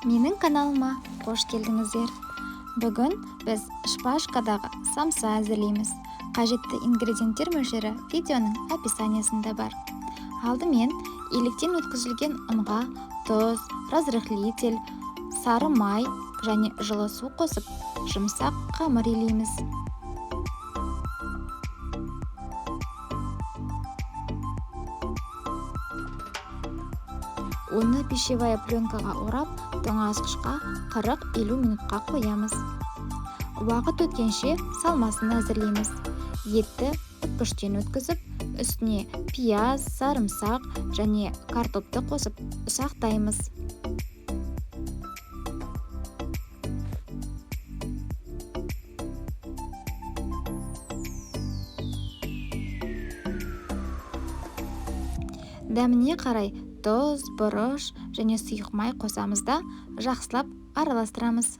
Менің каналыма қош келдіңіздер. Бүгін біз шпажкадағы самса әзірлейміз. Қажетті ингредиенттер мөлшері видеоның описаниясында бар. Алдымен електен өткізілген ұнға тұз, разрыхлитель, сары май және жылы су қосып, жұмсақ қамыр илейміз. Оны пищевая пленкаға орап, тоңазытқышқа 40-50 минутқа қоямыз. Уақыт өткенше салмасын әзірлейміз. Етті үккіштен өткізіп, үстіне пияз, сарымсақ және картопты қосып ұсақтаймыз. Дәміне қарай тұз, бұрыш және сұйық май қосамыз да жақсылап араластырамыз.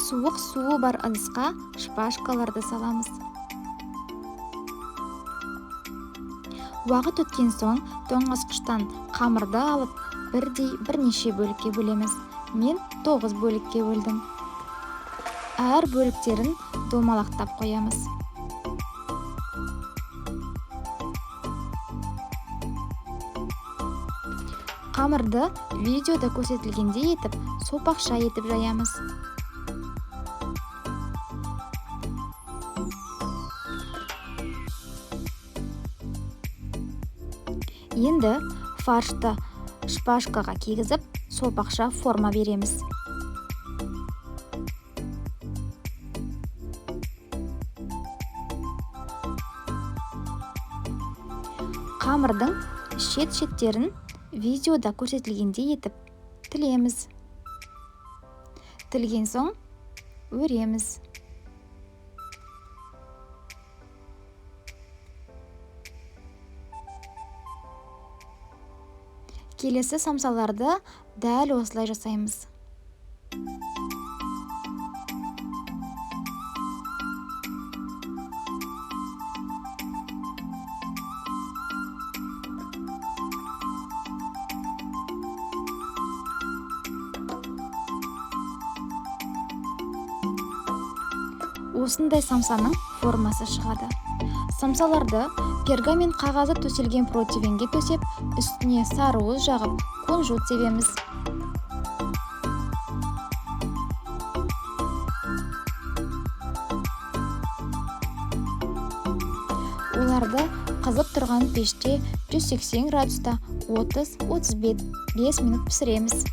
Суық суы бар ыдысқа шпажкаларды саламыз. Уақыт өткен соң тоңазытқыштан қамырды алып, бірнеше бөлікке бөлеміз. Мен 9 бөлікке бөлдім. Әр бөліктерін домалақтап қоямыз. Қамырды видеода көрсетілгендей етіп, сопақша етіп жаямыз. Енді фаршты шпажкаға кигізіп, сопақша форма береміз. Қамырдың шет-шеттерін видеода көрсетілгендей етіп тілеміз. Тілген соң өреміз. Келесі самсаларды дәл осылай жасаймыз. Осындай самсаның формасы шығады. Самсаларды пергамент қағазы төселген противенге төсеп, үстіне сары уыз жағып, кунжут себеміз. Оларды қызып тұрған пеште 180 градуста 30-35 минут пісіреміз.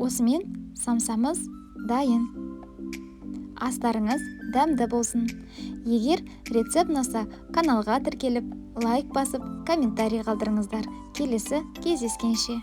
Осымен самсамыз дайын. Астарыңыз дәмді болсын. Егер рецепт ұнаса, каналға тіркеліп, лайк басып, комментарий қалдырыңыздар. Келесі кездескенше.